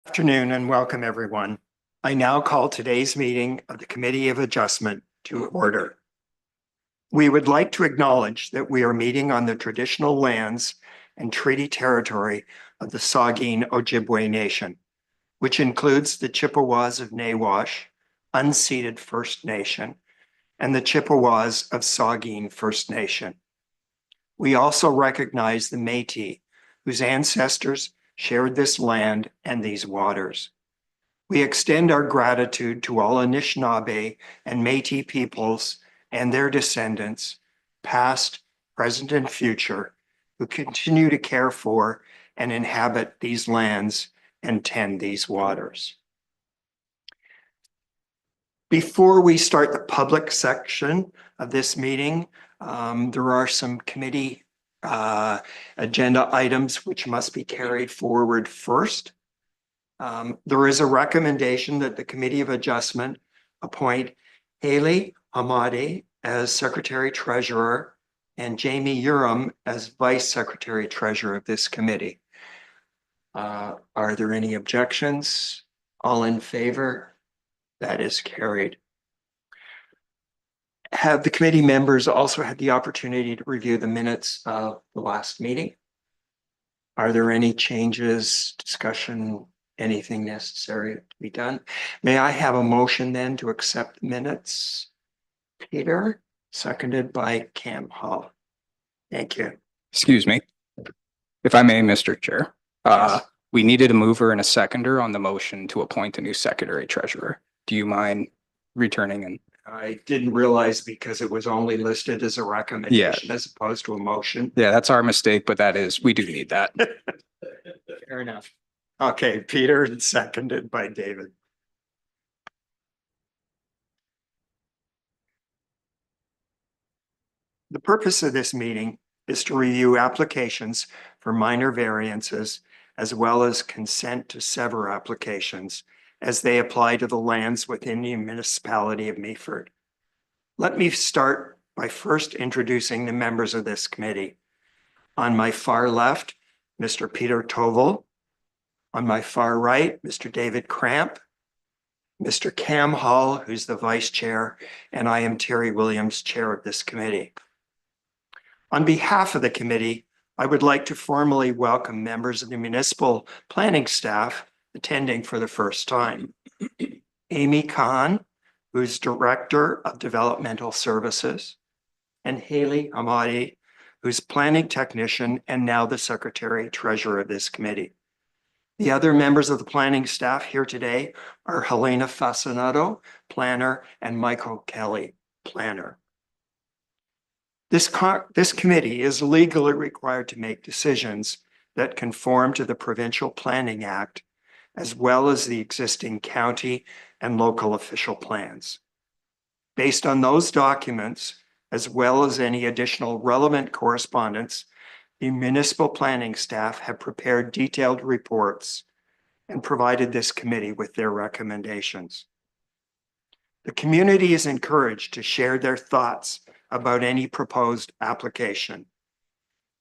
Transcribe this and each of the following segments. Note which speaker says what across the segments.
Speaker 1: Afternoon and welcome everyone. I now call today's meeting of the Committee of Adjustment to order. We would like to acknowledge that we are meeting on the traditional lands and treaty territory of the Saugeen Ojibwe Nation, which includes the Chippewas of Nawash, unceded First Nation, and the Chippewas of Saugeen First Nation. We also recognize the Métis, whose ancestors shared this land and these waters. We extend our gratitude to all Anishinaabe and Métis peoples and their descendants, past, present, and future, who continue to care for and inhabit these lands and tend these waters. Before we start the public section of this meeting, there are some committee agenda items which must be carried forward first. There is a recommendation that the Committee of Adjustment appoint Haley Hamadi as Secretary Treasurer and Jamie Urim as Vice Secretary Treasurer of this committee. Are there any objections? All in favor? That is carried. Have the committee members also had the opportunity to review the minutes of the last meeting? Are there any changes, discussion, anything necessary to be done? May I have a motion then to accept the minutes? Peter, seconded by Cam Hall. Thank you.
Speaker 2: Excuse me, if I may, Mr. Chair.
Speaker 1: Yes.
Speaker 2: We needed a mover and a seconder on the motion to appoint a new secretary treasurer. Do you mind returning? And
Speaker 1: I didn't realize because it was only listed as a recommendation as opposed to a motion.
Speaker 2: yeah, that's our mistake, but we do need that.
Speaker 1: Fair enough. Okay, Peter, seconded by David. The purpose of this meeting is to review applications for minor variances as well as consent to sever applications as they apply to the lands within the municipality of Meaford. Let me start by first introducing the members of this committee. On my far left, Mr. Peter Tovel. On my far right, Mr. David Cramp, Mr. Cam Hall, who's the vice chair, and I am Terry Williams, chair of this committee. On behalf of the committee, I would like to formally welcome members of the municipal planning staff attending for the first time. Amy Khan, who's Director of Developmental Services, and Haley Hamadi, who's Planning Technician and now the Secretary Treasurer of this committee. The other members of the planning staff here today are Helena Fascinato, Planner, and Michael Kelly, Planner. This committee is legally required to make decisions that conform to the Provincial Planning Act, as well as the existing county and local official plans. Based on those documents, as well as any additional relevant correspondence, the municipal planning staff have prepared detailed reports and provided this committee with their recommendations. The community is encouraged to share their thoughts about any proposed application.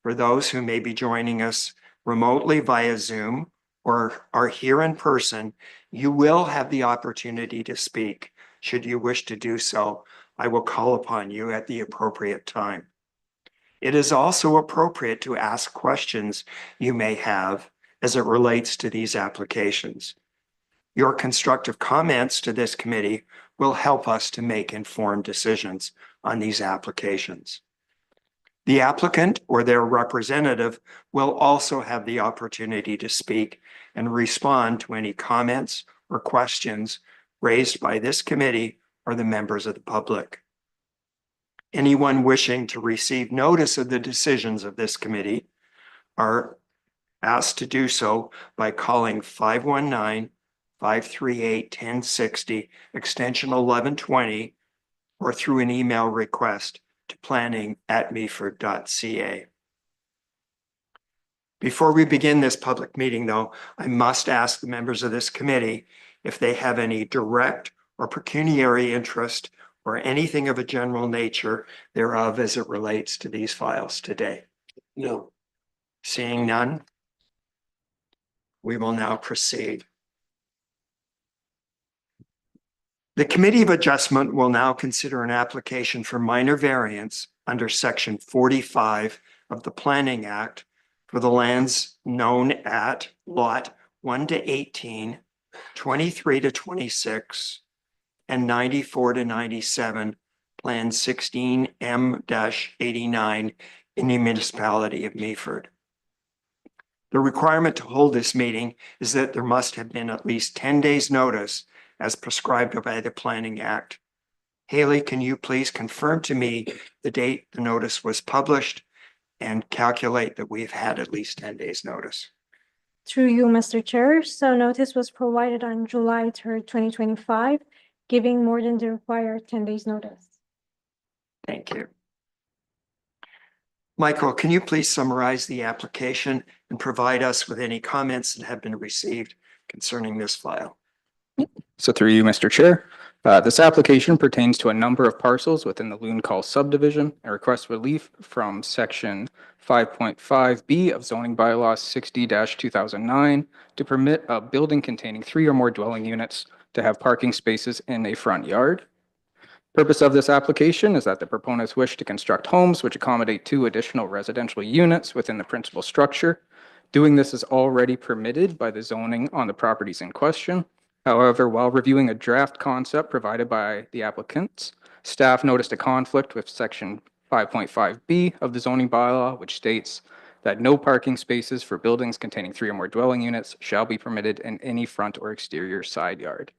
Speaker 1: For those who may be joining us remotely via Zoom or are here in person, you will have the opportunity to speak. Should you wish to do so, I will call upon you at the appropriate time. It is also appropriate to ask questions you may have as it relates to these applications. Your constructive comments to this committee will help us to make informed decisions on these applications. The applicant or their representative will also have the opportunity to speak and respond to any comments or questions raised by this committee or the members of the public. Anyone wishing to receive notice of the decisions of this committee are asked to do so by calling 519-538-1060, extension 1120, or through an email request to planning@meaford.ca. Before we begin this public meeting, though, I must ask the members of this committee if they have any direct or pecuniary interest or anything of a general nature thereof as it relates to these files today. No. Seeing none, we will now proceed. The Committee of Adjustment will now consider an application for minor variance under Section 45 of the Planning Act for the lands known at Lot 1 to 18, 23 to 26, and 94 to 97, Plan 16M-89 in the municipality of Meaford. The requirement to hold this meeting is that there must have been at least 10 days' notice as prescribed by the Planning Act. Haley, can you please confirm to me the date the notice was published and calculate that we've had at least 10 days' notice?
Speaker 3: Through you, Mr. Chair. So notice was provided on July 3rd, 2025, giving more than the required 10 days notice.
Speaker 1: Thank you. Michael, can you please summarize the application and provide us with any comments that have been received concerning this file?
Speaker 2: So through you, Mr. Chair, this application pertains to a number of parcels within the Loon Call subdivision and requests relief from Section 5.5B of zoning bylaws 60-2009 to permit a building containing 3 or more dwelling units to have parking spaces in a front yard. Purpose of this application is that the proponents wish to construct homes which accommodate 2 additional residential units within the principal structure. Doing this is already permitted by the zoning on the properties in question. However, while reviewing a draft concept provided by the applicants, staff noticed a conflict with Section 5.5B of the zoning bylaw, which states that no parking spaces for buildings containing 3 or more dwelling units shall be permitted in any front or exterior side yard.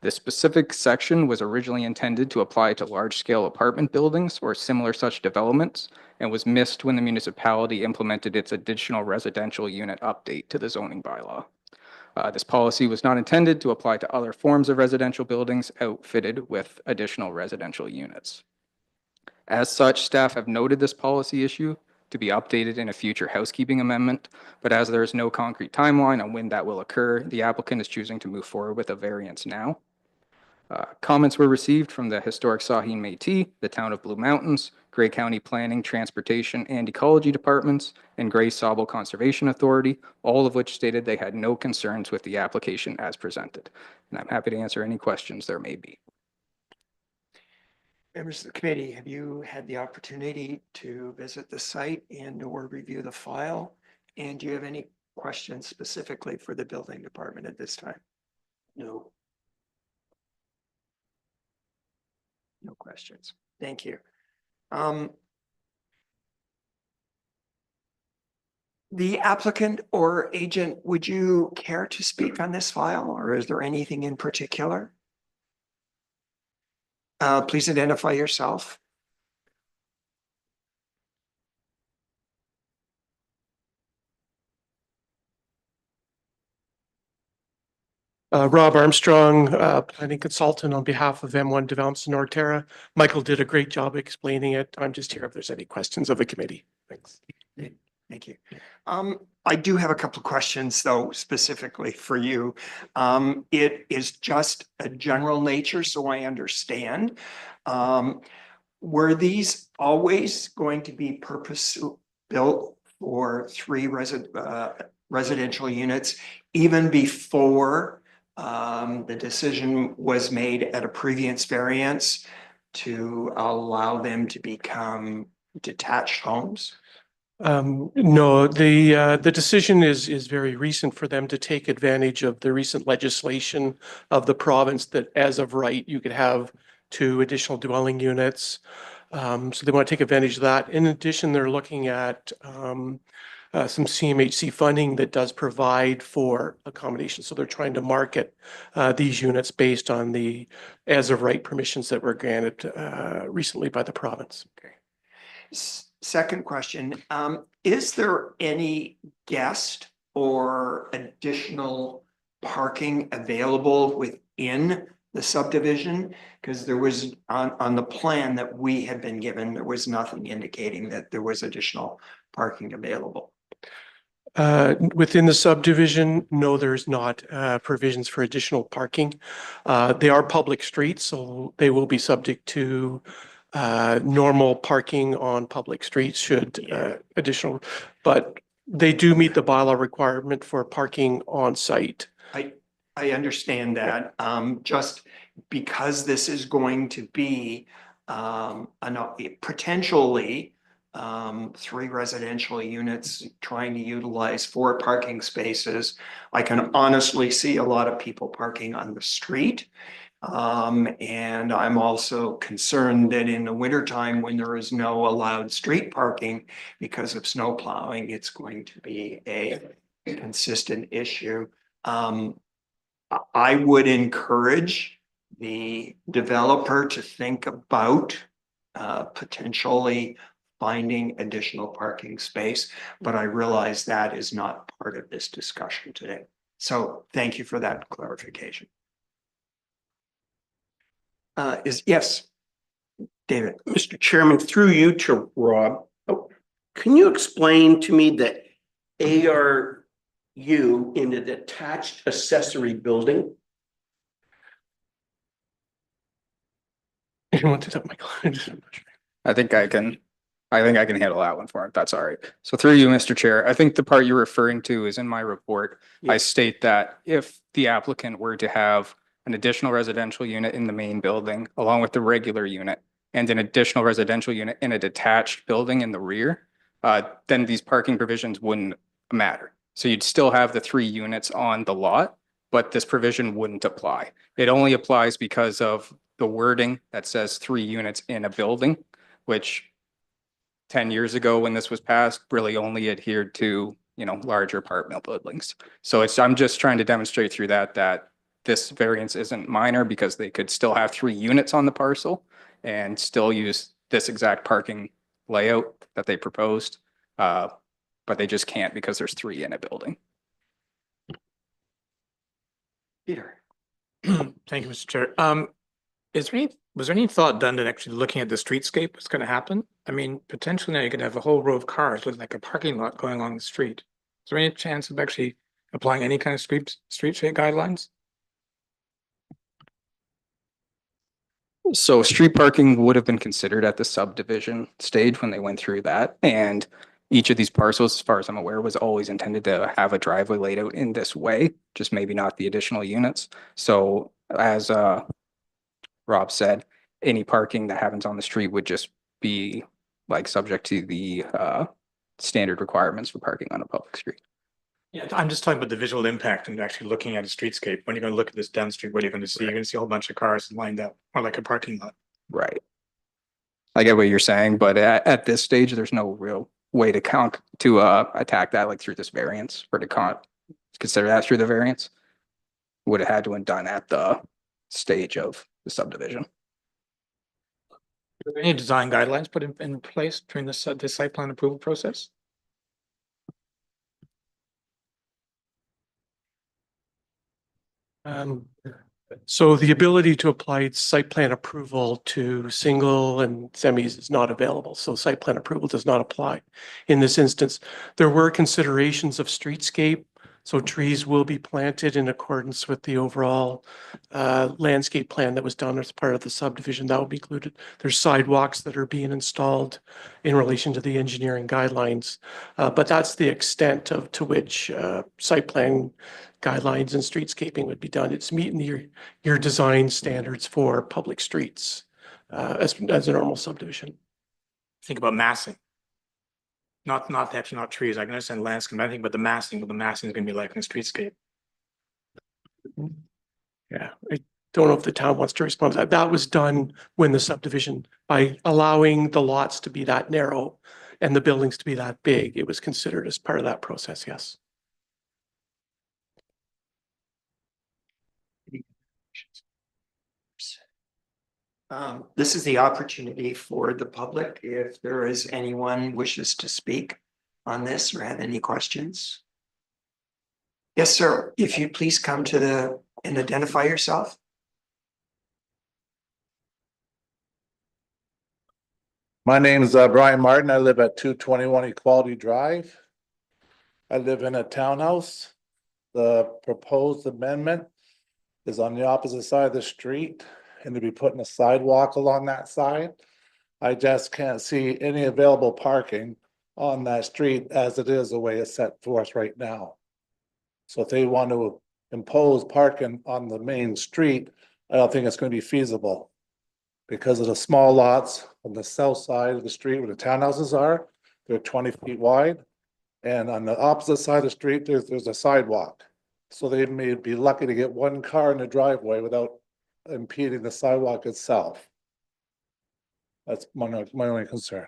Speaker 2: This specific section was originally intended to apply to large-scale apartment buildings or similar such developments and was missed when the municipality implemented its additional residential unit update to the zoning bylaw. This policy was not intended to apply to other forms of residential buildings outfitted with additional residential units. As such, staff have noted this policy issue to be updated in a future housekeeping amendment, but as there is no concrete timeline on when that will occur, the applicant is choosing to move forward with a variance now. Comments were received from the Historic Saugeen Métis, the Town of Blue Mountains, Grey County Planning, Transportation, and Ecology Departments, and Grey Sauble Conservation Authority, all of which stated they had no concerns with the application as presented. And I'm happy to answer any questions there may be.
Speaker 1: Members of the committee, have you had the opportunity to visit the site and or review the file? And do you have any questions specifically for the building department at this time? No. No questions. Thank you. The applicant or agent, would you care to speak on this file, or is there anything in particular? Please identify yourself.
Speaker 4: Rob Armstrong, planning consultant on behalf of M1 Developments in Nortterra. Michael did a great job explaining it. I'm just here if there's any questions of the committee. Thanks.
Speaker 1: Thank you. I do have a couple of questions, though, specifically for you. It is just a general nature, so I understand. Were these always going to be purpose-built for 3 residential units, even before the decision was made at a previous variance to allow them to become detached homes?
Speaker 4: No, the decision is very recent for them to take advantage of the recent legislation of the province that as of right, you could have 2 additional dwelling units. So they want to take advantage of that. In addition, they're looking at some CMHC funding that does provide for accommodation. So they're trying to market these units based on the as of right permissions that were granted recently by the province.
Speaker 1: Okay. Second question, is there any guest or additional parking available within the subdivision? Because there was on the plan that we had been given, there was nothing indicating that there was additional parking available.
Speaker 4: Within the subdivision, no, there's not provisions for additional parking. They are public streets, so they will be subject to normal parking on public streets should additional, but they do meet the bylaw requirement for parking on site.
Speaker 1: I understand that. Just because this is going to be potentially 3 residential units trying to utilize 4 parking spaces, I can honestly see a lot of people parking on the street. And I'm also concerned that in the wintertime, when there is no allowed street parking because of snow plowing, it's going to be a consistent issue. I would encourage the developer to think about potentially finding additional parking space, but I realize that is not part of this discussion today. So thank you for that clarification. Yes, David.
Speaker 5: Mr. Chairman, through you to Rob, can you explain to me that ARU in a detached accessory building?
Speaker 4: You want to tell Michael?
Speaker 2: I think I can handle that one for him. That's all right. So through you, Mr. Chair, I think the part you're referring to is in my report. I state that if the applicant were to have an additional residential unit in the main building, along with the regular unit, and an additional residential unit in a detached building in the rear, then these parking provisions wouldn't matter. So you'd still have the 3 units on the lot, but this provision wouldn't apply. It only applies because of the wording that says 3 units in a building, which 10 years ago when this was passed really only adhered to, larger apartment buildings. So I'm just trying to demonstrate through that this variance isn't minor because they could still have 3 units on the parcel and still use this exact parking layout that they proposed. But they just can't because there's 3 in a building.
Speaker 1: Peter.
Speaker 6: Thank you, Mr. Chair. Was there any thought done to actually looking at the streetscape? What's going to happen? I mean, potentially now you could have a whole row of cars looking like a parking lot going along the street. Is there any chance of actually applying any kind of streetscape guidelines?
Speaker 2: So street parking would have been considered at the subdivision stage when they went through that. And each of these parcels, as far as I'm aware, was always intended to have a driveway laid out in this way, just maybe not the additional units. So as Rob said, any parking that happens on the street would just be subject to the standard requirements for parking on a public street.
Speaker 6: Yeah, I'm just talking about the visual impact and actually looking at a streetscape. When you're going to look at this down street, what are you going to see? You're going to see a whole bunch of cars lined up, or like a parking lot.
Speaker 2: Right. I get what you're saying, but at this stage, there's no real way to attack that through this variance or to consider that through the variance. Would have had to have done at the stage of the subdivision.
Speaker 6: Are there any design guidelines put in place during this site plan approval process?
Speaker 4: So the ability to apply site plan approval to single and semis is not available. So site plan approval does not apply in this instance. There were considerations of streetscape. So trees will be planted in accordance with the overall landscape plan that was done as part of the subdivision. That will be included. There's sidewalks that are being installed in relation to the engineering guidelines. But that's the extent to which site plan guidelines and streetscaping would be done. It's meeting your design standards for public streets as a normal subdivision.
Speaker 6: Think about massing. Not actually not trees. I can understand landscape. I think about the massing. What the massing is going to be like in a streetscape.
Speaker 4: Yeah, I don't know if the town wants to respond to that. That was done when the subdivision, by allowing the lots to be that narrow and the buildings to be that big, it was considered as part of that process, yes.
Speaker 1: This is the opportunity for the public. If there is anyone wishes to speak on this or have any questions. Yes, sir. If you please come to and identify yourself.
Speaker 7: My name is Brian Martin. I live at 221 Equality Drive. I live in a townhouse. The proposed amendment is on the opposite side of the street, and to be putting a sidewalk along that side. I just can't see any available parking on that street as it is the way it's set forth right now. So if they want to impose parking on the main street, I don't think it's gonna be feasible. Because of the small lots on the south side of the street where the townhouses are, they're 20 feet wide. And on the opposite side of the street, there's a sidewalk. So they may be lucky to get one car in the driveway without impeding the sidewalk itself. That's my only concern.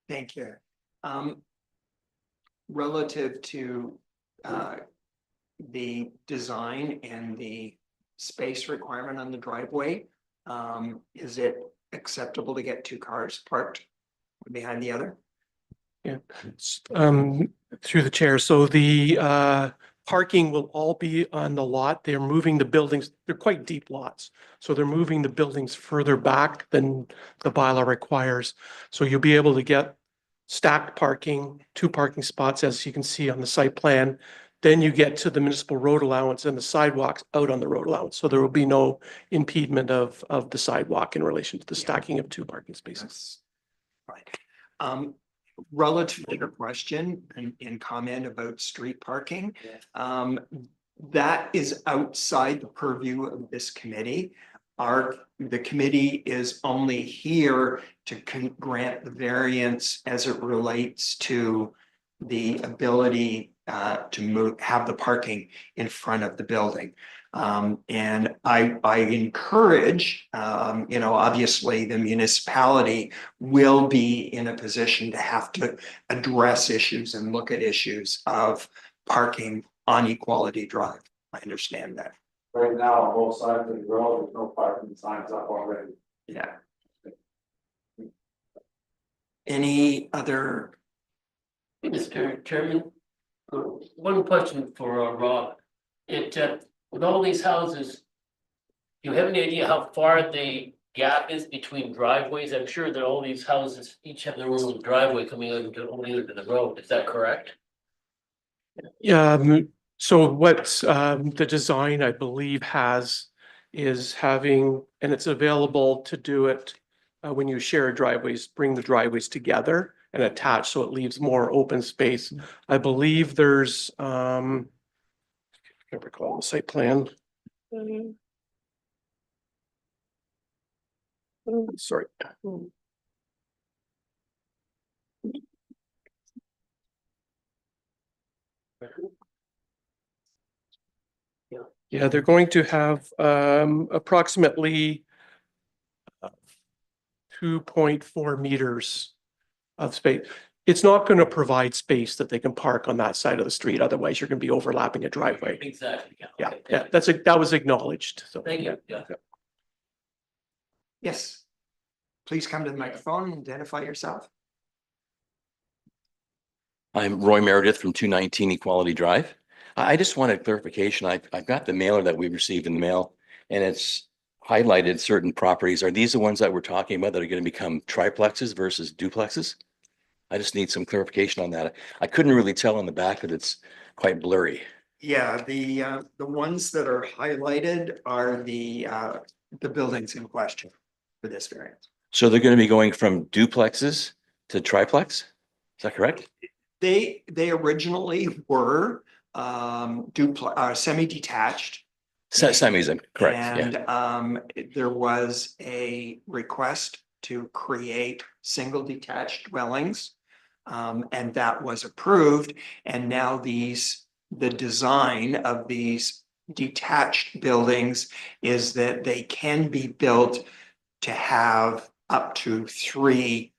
Speaker 1: Thank you. Relative to the design and the space requirement on the driveway, is it acceptable to get two cars parked one behind the other?
Speaker 4: Yeah, through the chair. So the parking will all be on the lot. They're moving the buildings. They're quite deep lots. So they're moving the buildings further back than the bylaw requires. So you'll be able to get stacked parking, 2 parking spots, as you can see on the site plan. Then you get to the municipal road allowance and the sidewalks out on the road allowance. So there will be no impediment of the sidewalk in relation to the stacking of 2 parking spaces.
Speaker 1: Right. Relative to your question and comment about street parking, that is outside the purview of this committee. The committee is only here to grant the variance as it relates to the ability to have the parking in front of the building. And I encourage, obviously the municipality will be in a position to have to address issues and look at issues of parking on Equality Drive. I understand that.
Speaker 7: Right now, on both sides of the road, there's no parking signs up already.
Speaker 1: Yeah. Any other?
Speaker 8: Mr. Chairman, one question for Rob. With all these houses, do you have any idea how far the gap is between driveways? I'm sure that all these houses each have their own driveway coming out into the road. Is that correct?
Speaker 4: So what the design, I believe, is having, and it's available to do it when you share driveways, bring the driveways together and attach, so it leaves more open space. I believe there's, I can't recall the site plan. Sorry. Yeah, they're going to have approximately 2.4 meters of space. It's not going to provide space that they can park on that side of the street. Otherwise, you're going to be overlapping a driveway.
Speaker 8: Exactly.
Speaker 4: Yeah,
Speaker 8: Okay,
Speaker 4: yeah, that was acknowledged. So
Speaker 8: Thank you. Yeah.
Speaker 1: Yes. Please come to the microphone and identify yourself.
Speaker 9: I'm Roy Meredith from 219 Equality Drive. I just wanted clarification. I've got the mailer that we received in the mail and it's highlighted certain properties. Are these the ones that we're talking about that are going to become triplexes versus duplexes? I just need some clarification on that. I couldn't really tell on the back that it's quite blurry.
Speaker 1: Yeah, the ones that are highlighted are the buildings in question for this variance.
Speaker 9: So they're going to be going from duplexes to triplex? Is that correct?
Speaker 1: They originally were semi-detached.
Speaker 9: Semis, correct, yeah.
Speaker 1: And there was a request to create single detached dwellings. And that was approved. And now the design of these detached buildings is that they can be built to have up to 3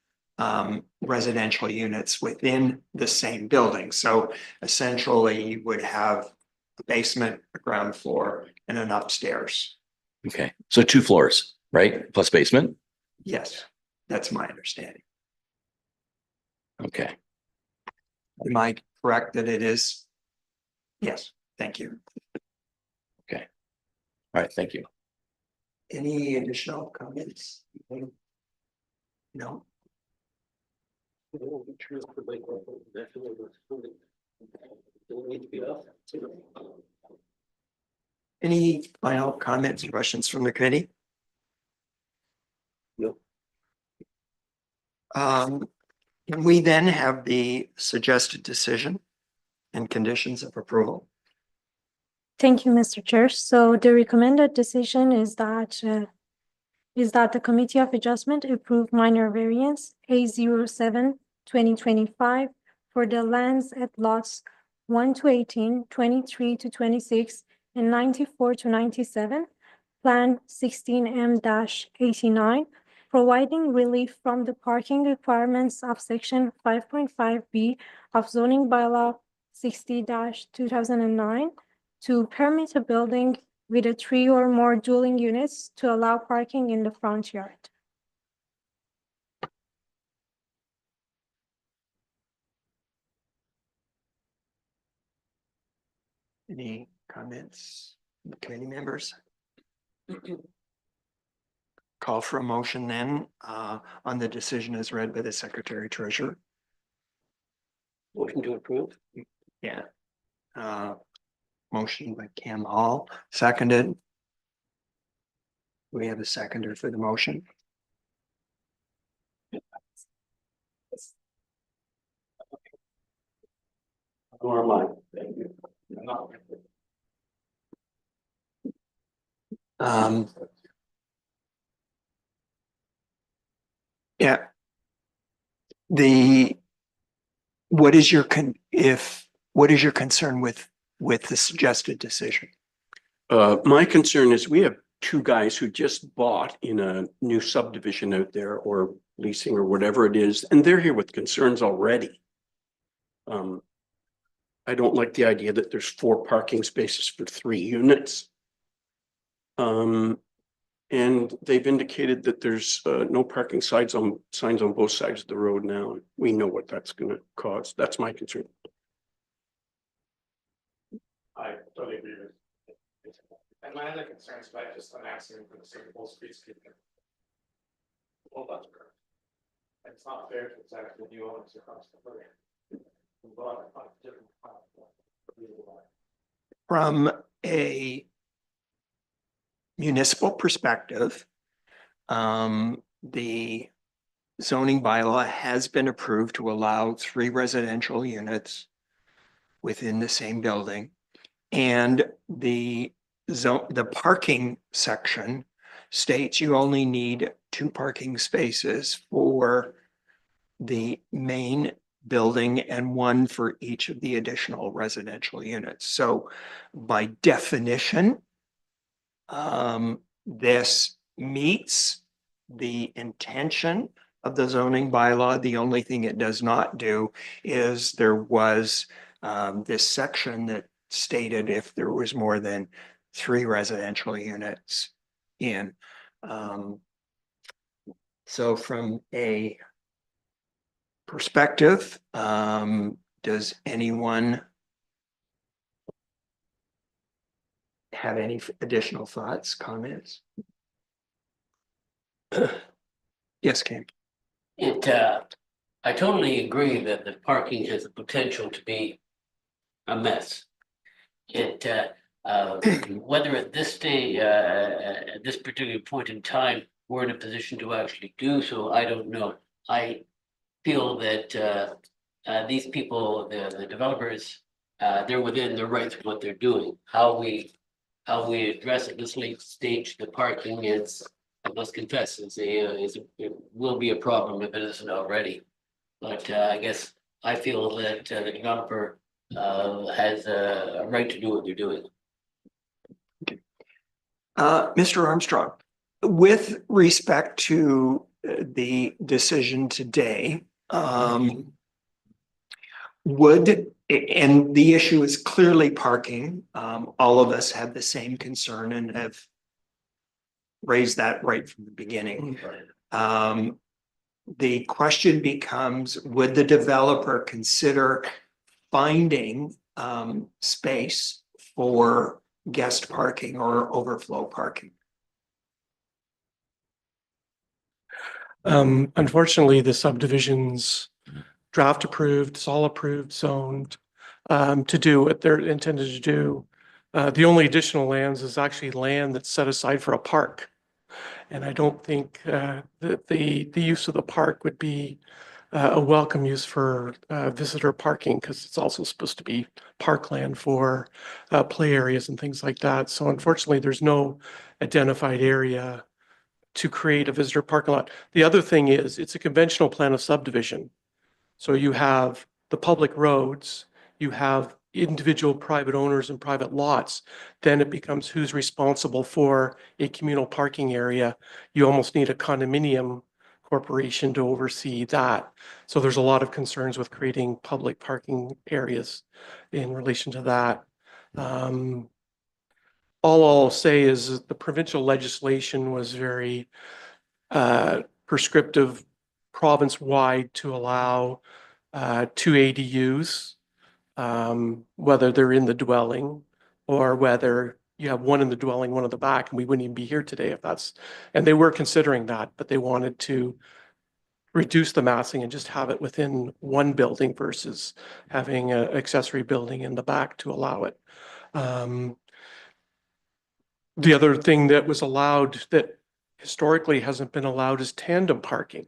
Speaker 1: residential units within the same building. So essentially you would have a basement, a ground floor, and an upstairs.
Speaker 9: Okay, so 2 floors, right? Plus basement?
Speaker 1: Yes, that's my understanding.
Speaker 9: Okay.
Speaker 1: Am I correct that it is? Yes, thank you.
Speaker 9: Okay. All right, thank you.
Speaker 1: Any additional comments? No? Any final comments or questions from the committee?
Speaker 8: No.
Speaker 1: Can we then have the suggested decision? and conditions of approval.
Speaker 3: Thank you, Mr. Chair. So the recommended decision is that the Committee of Adjustment approve minor variance A07-2025 for the lands at lots 1 to 18, 23 to 26, and 94 to 97, Plan 16M-89, providing relief from the parking requirements of Section 5.5B of zoning bylaw 60-2009 to permit a building with a 3 or more dwelling units to allow parking in the front yard.
Speaker 1: Any comments, from the committee members? Call for a motion then on the decision as read by the Secretary Treasurer.
Speaker 8: Motion to approve?
Speaker 1: Yeah. Motion by Cam Hall, seconded. We have a seconder for the motion.
Speaker 5: Nor mine. Thank you.
Speaker 1: Yeah. What is your concern with the suggested decision?
Speaker 5: My concern is we have two guys who just bought in a new subdivision out there or leasing or whatever it is, and they're here with concerns already. I don't like the idea that there's 4 parking spaces for 3 units. And they've indicated that there's no parking signs on both sides of the road now. We know what that's going to cause. That's my concern.
Speaker 6: I totally agree with. And my other concerns, but just I'm asking for the sake of both streets. Well, that's correct. It's not fair to exactly new owners across the board.
Speaker 1: From a municipal perspective, the zoning bylaw has been approved to allow 3 residential units within the same building. And the parking section states you only need 2 parking spaces for the main building and 1 for each of the additional residential units. So by definition, this meets the intention of the zoning bylaw. The only thing it does not do is there was this section that stated if there was more than 3 residential units in. So from a perspective, does anyone have any additional thoughts, comments? Yes, Cam.
Speaker 8: I totally agree that the parking has the potential to be a mess. Whether at this stage, at this particular point in time, we're in a position to actually do so, I don't know. I feel that these people, the developers, they're within their rights of what they're doing. How we address at this late stage the parking is, I must confess, it will be a problem if it isn't already. But I guess I feel that the developer has a right to do what they're doing.
Speaker 1: Mr. Armstrong, with respect to the decision today, and the issue is clearly parking. All of us have the same concern and have raised that right from the beginning. The question becomes, would the developer consider finding space for guest parking or overflow parking?
Speaker 4: Unfortunately, the subdivision's draft approved, it's all approved, zoned to do what they're intended to do. The only additional lands is actually land that's set aside for a park. And I don't think that the use of the park would be a welcome use for visitor parking because it's also supposed to be parkland for play areas and things like that. So unfortunately, there's no identified area to create a visitor parking lot. The other thing is it's a conventional plan of subdivision. So you have the public roads, you have individual private owners and private lots. Then it becomes who's responsible for a communal parking area. You almost need a condominium corporation to oversee that. So there's a lot of concerns with creating public parking areas in relation to that. All I'll say is that the provincial legislation was very prescriptive province-wide to allow two ADUs, whether they're in the dwelling or whether you have one in the dwelling, one in the back, and we wouldn't even be here today if that's, and they were considering that, but they wanted to reduce the massing and just have it within one building versus having an accessory building in the back to allow it. The other thing that was allowed that historically hasn't been allowed is tandem parking.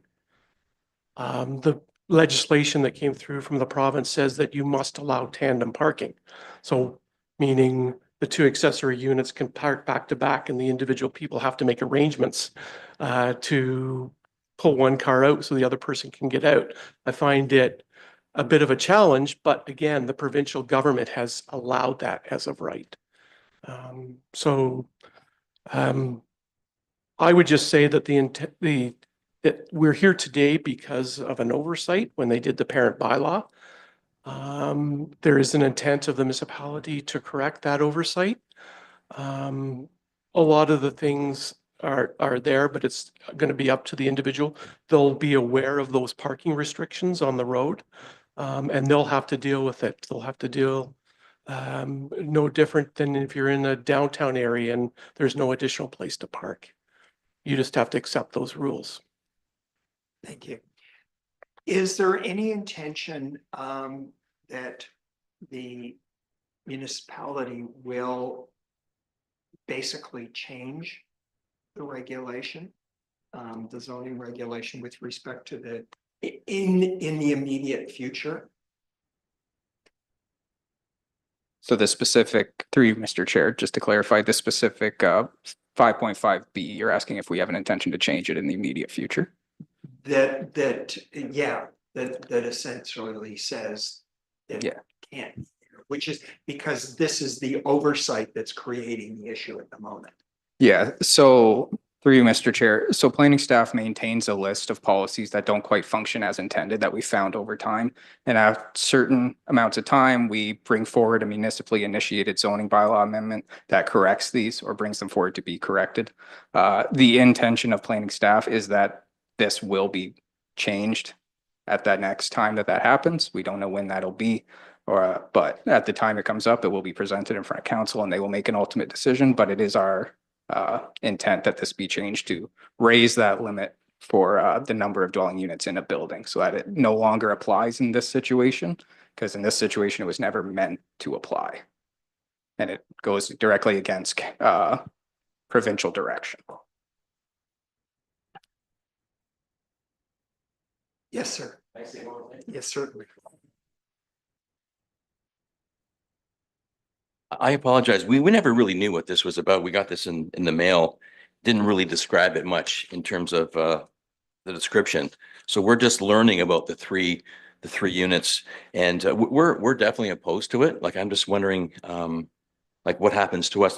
Speaker 4: The legislation that came through from the province says that you must allow tandem parking. So meaning the two accessory units can park back to back and the individual people have to make arrangements to pull one car out so the other person can get out. I find it a bit of a challenge, but again, the provincial government has allowed that as of right. I would just say that that we're here today because of an oversight when they did the parent bylaw. There is an intent of the municipality to correct that oversight. A lot of the things are there, but it's going to be up to the individual. They'll be aware of those parking restrictions on the road, and they'll have to deal with it. They'll have to deal no different than if you're in a downtown area and there's no additional place to park. You just have to accept those rules.
Speaker 1: Thank you. Is there any intention that the municipality will basically change the regulation, the zoning regulation with respect to the in the immediate future?
Speaker 2: So the specific, through you, Mr. Chair, just to clarify, the specific 5.5B, you're asking if we have an intention to change it in the immediate future?
Speaker 1: That essentially says it can't, which is because this is the oversight that's creating the issue at the moment.
Speaker 2: Yeah, so through you, Mr. Chair, so planning staff maintains a list of policies that don't quite function as intended that we found over time. And at certain amounts of time, we bring forward a municipally initiated zoning bylaw amendment that corrects these or brings them forward to be corrected. The intention of planning staff is that this will be changed at that next time that happens. We don't know when that'll be, but at the time it comes up, it will be presented in front of council and they will make an ultimate decision, but it is our intent that this be changed to raise that limit for the number of dwelling units in a building so that it no longer applies in this situation, because in this situation, it was never meant to apply. And it goes directly against provincial direction.
Speaker 1: Yes, sir. Yes, certainly.
Speaker 9: I apologize. We never really knew what this was about. We got this in the mail. Didn't really describe it much in terms of the description. So we're just learning about the three units, and we're definitely opposed to it. Like, I'm just wondering, like, what happens to us?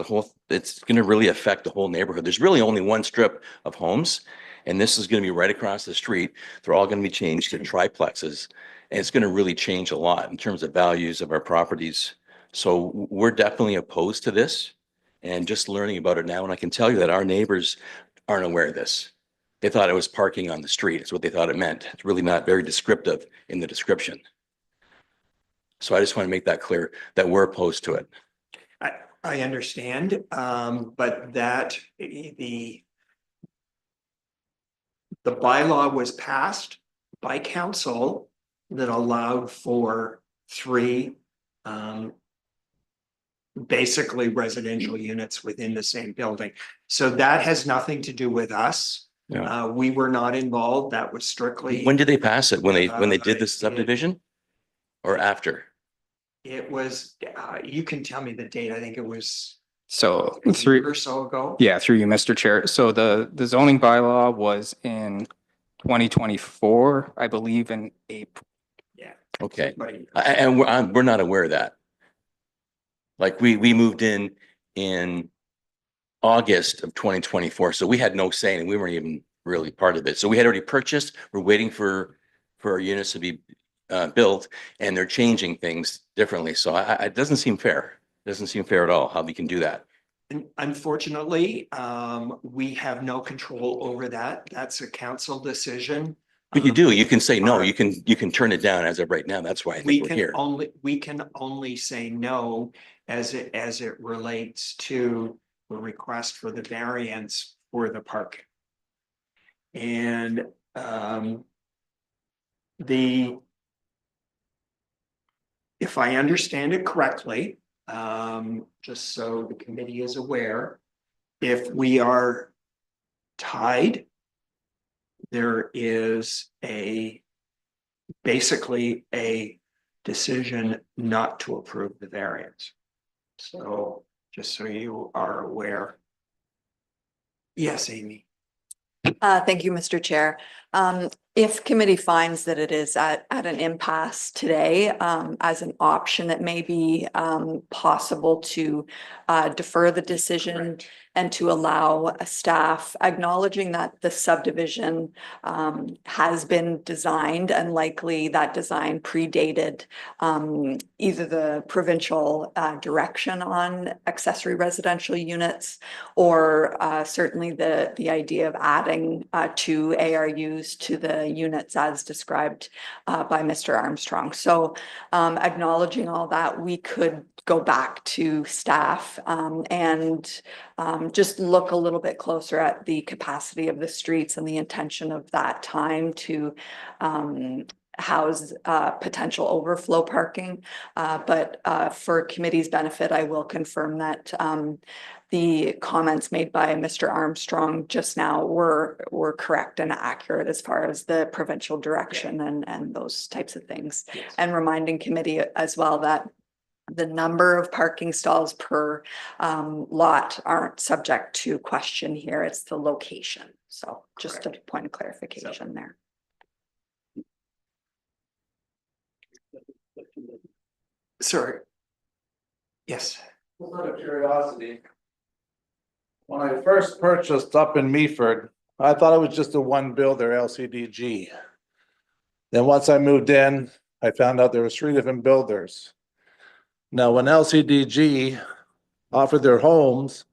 Speaker 9: It's going to really affect the whole neighborhood. There's really only one strip of homes, and this is going to be right across the street. They're all going to be changed to triplexes, and it's going to really change a lot in terms of values of our properties. So we're definitely opposed to this, and just learning about it now. And I can tell you that our neighbors aren't aware of this. They thought it was parking on the street. It's what they thought it meant. It's really not very descriptive in the description. So I just want to make that clear that we're opposed to it.
Speaker 1: I understand, but that the bylaw was passed by council that allowed for three basically residential units within the same building. So that has nothing to do with us.
Speaker 9: Yeah.
Speaker 1: We were not involved. That was strictly.
Speaker 9: When did they pass it? When they did
Speaker 1: it-
Speaker 9: this subdivision? Or after?
Speaker 1: It was, you can tell me the date. I think it was
Speaker 2: So
Speaker 1: a
Speaker 2: three,
Speaker 1: year or so ago.
Speaker 2: yeah, through you, Mr. Chair. So the zoning bylaw was in 2024, I believe in April.
Speaker 1: Yeah.
Speaker 9: Okay.
Speaker 1: But
Speaker 9: And we're not aware of that. Like we moved in August of 2024, so we had no say and we weren't even really part of it. So we had already purchased, we're waiting for our units to be built, and they're changing things differently. So it doesn't seem fair. It doesn't seem fair at all how we can do that.
Speaker 1: unfortunately, we have no control over that. That's a council decision.
Speaker 9: But you do, you can say no,
Speaker 1: our-
Speaker 9: you can turn it down as of right now. That's why I think we're here.
Speaker 1: We can only say no as it relates to the request for the variance for the park. And if I understand it correctly, just so the committee is aware, if we are tied, there is basically a decision not to approve the variance. So just so you are aware. Yes, Amy.
Speaker 10: Thank you, Mr. Chair. If committee finds that it is at an impasse today, as an option, it may be possible to defer the decision and to allow a staff, acknowledging that the subdivision has been designed and likely that design predated either the provincial direction on accessory residential units, or certainly the idea of adding two ARUs to the units as described by Mr. Armstrong. So acknowledging all that, we could go back to staff and just look a little bit closer at the capacity of the streets and the intention of that time to house potential overflow parking. But for committee's benefit, I will confirm that the comments made by Mr. Armstrong just now were correct and accurate as far as the provincial direction and those types of things.
Speaker 1: Yes.
Speaker 10: And reminding committee as well that the number of parking stalls per lot aren't subject to question here. It's the location. So just a point of clarification there.
Speaker 1: Sorry. Yes.
Speaker 7: Out of curiosity, when I first purchased up in Meaford, I thought it was just a one builder LCDG. Then once I moved in, I found out there was 3 different builders. Now, when LCDG offered their homes,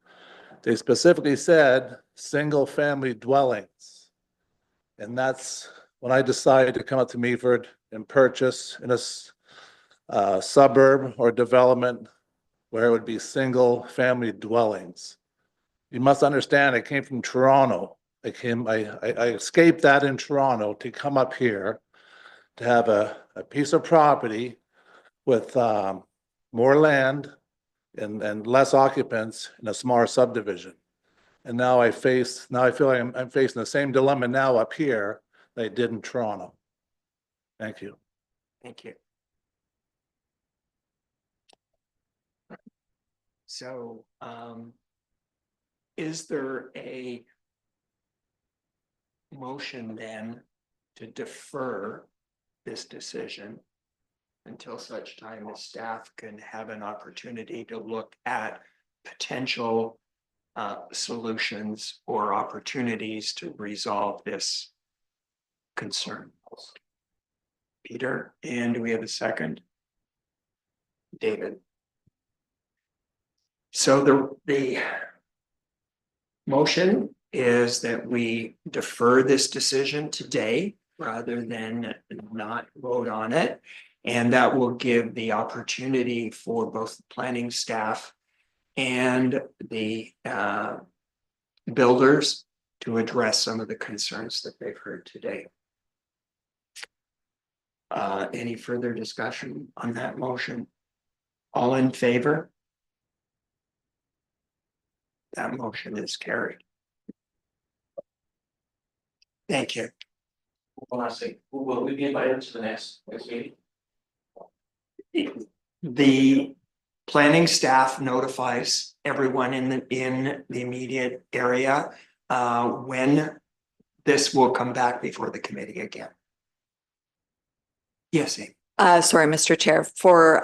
Speaker 7: they specifically said single family dwellings. And that's when I decided to come up to Meaford and purchase in a suburb or development where it would be single family dwellings. You must understand, I came from Toronto. I escaped that in Toronto to come up here to have a piece of property with more land and less occupants in a smaller subdivision. And now I feel like I'm facing the same dilemma now up here that I did in Toronto. Thank you.
Speaker 1: Thank you. So, is there a motion then to defer this decision until such time as staff can have an opportunity to look at potential solutions or opportunities to resolve this concern? Peter, and do we have a second? David. So the motion is that we defer this decision today rather than not vote on it. And that will give the opportunity for both the planning staff and the builders to address some of the concerns that they've heard today. Any further discussion on that motion? All in favor? That motion is carried. Thank you.
Speaker 8: Will we be invited to the next meeting?
Speaker 1: The planning staff notifies everyone in the immediate area when this will come back before the committee again. Yes, Amy.
Speaker 10: Sorry, Mr. Chair, for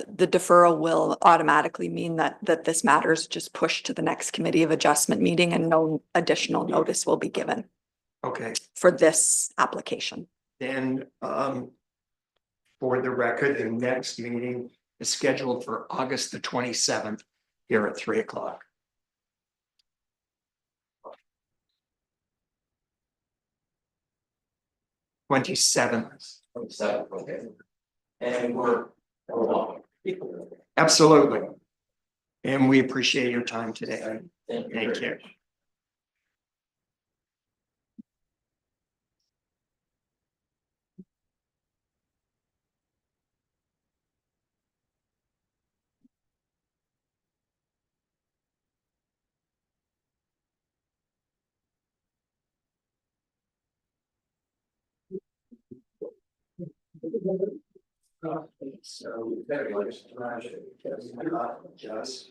Speaker 10: the deferral will automatically mean that this matter is just pushed to the next committee of adjustment meeting and no additional notice will be given
Speaker 1: Okay,
Speaker 10: for this application.
Speaker 1: then for the record, the next meeting is scheduled for August the 27th here at 3 o'clock. '27th.
Speaker 8: Okay. And we're.
Speaker 1: Absolutely. And we appreciate your time today. Thank you. So very much just.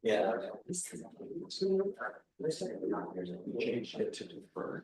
Speaker 1: Yeah. Changed it to defer.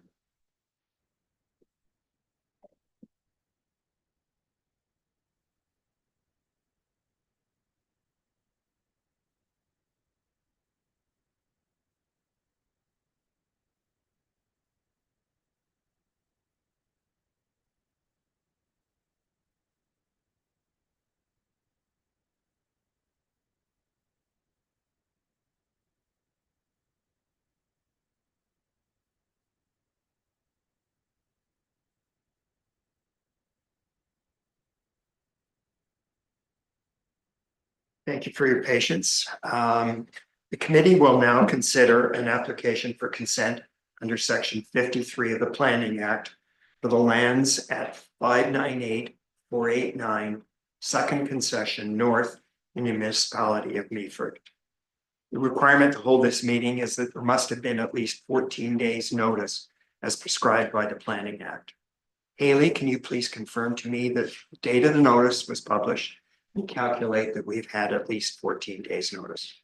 Speaker 1: Thank you for your patience. The committee will now consider an application for consent under section 53 of the Planning Act for the lands at 598-489 Second Concession North in the municipality of Meaford. The requirement to hold this meeting is that there must have been at least 14 days notice as prescribed by the Planning Act. Haley, can you please confirm to me that the date of the notice was published and calculate that we've had at least 14 days notice?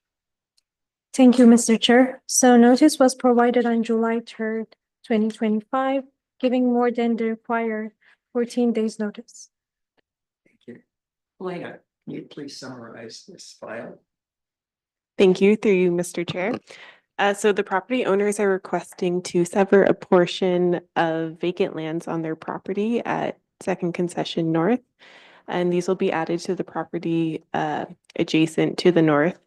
Speaker 3: Thank you, Mr. Chair. So notice was provided on July 3rd, 2025, giving more than the required 14 days notice.
Speaker 1: Thank you. Elena, can you please summarize this file?
Speaker 11: Thank you, through you, Mr. Chair. So the property owners are requesting to sever a portion of vacant lands on their property at Second Concession North. And these will be added to the property adjacent to the north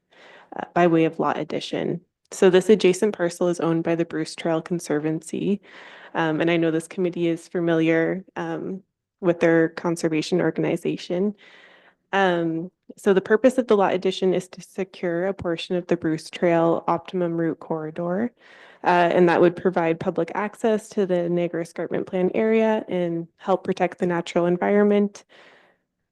Speaker 11: by way of lot addition. So this adjacent parcel is owned by the Bruce Trail Conservancy. And I know this committee is familiar with their conservation organization. So the purpose of the lot addition is to secure a portion of the Bruce Trail optimum route corridor. And that would provide public access to the Niagara Escarpment Plan area and help protect the natural environment,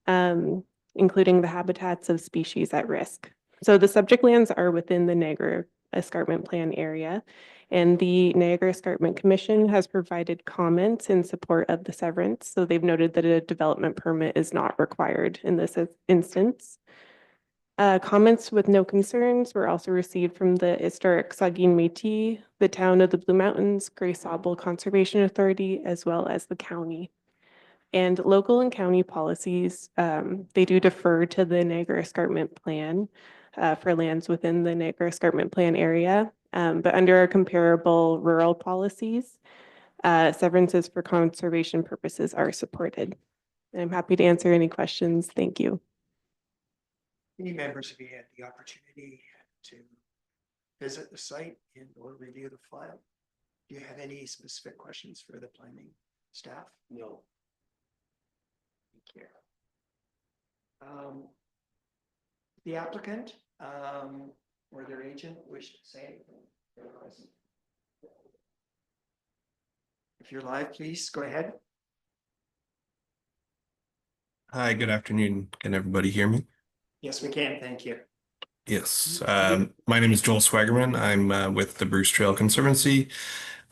Speaker 11: including the habitats of species at risk. So the subject lands are within the Niagara Escarpment Plan area, and the Niagara Escarpment Commission has provided comments in support of the severance. So they've noted that a development permit is not required in this instance. Comments with no concerns were also received from the historic Saugeen Métis, the town of the Blue Mountains, Grey Sauble Conservation Authority, as well as the county. And local and county policies, they do defer to the Niagara Escarpment Plan for lands within the Niagara Escarpment Plan area. But under our comparable rural policies, severances for conservation purposes are supported. I'm happy to answer any questions. Thank you.
Speaker 1: Any members of you had the opportunity to visit the site and or review the file? Do you have any specific questions for the planning staff?
Speaker 8: No.
Speaker 1: Thank you. The applicant or their agent wish to say anything? If you're live, please go ahead.
Speaker 12: Hi, good afternoon. Can everybody hear me?
Speaker 1: Yes, we can. Thank you.
Speaker 12: Yes, my name is Joel Swaggerman. I'm with the Bruce Trail Conservancy.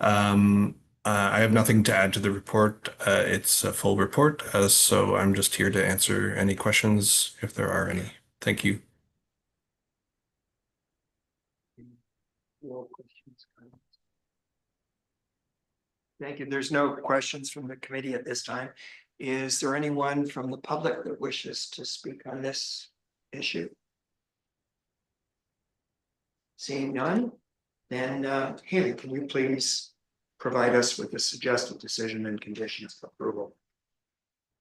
Speaker 12: I have nothing to add to the report. It's a full report, so I'm just here to answer any questions if there are any. Thank you.
Speaker 1: Thank you. There's no questions from the committee at this time. Is there anyone from the public that wishes to speak on this issue? Seeing none, then Haley, can you please provide us with the suggested decision and conditions of approval?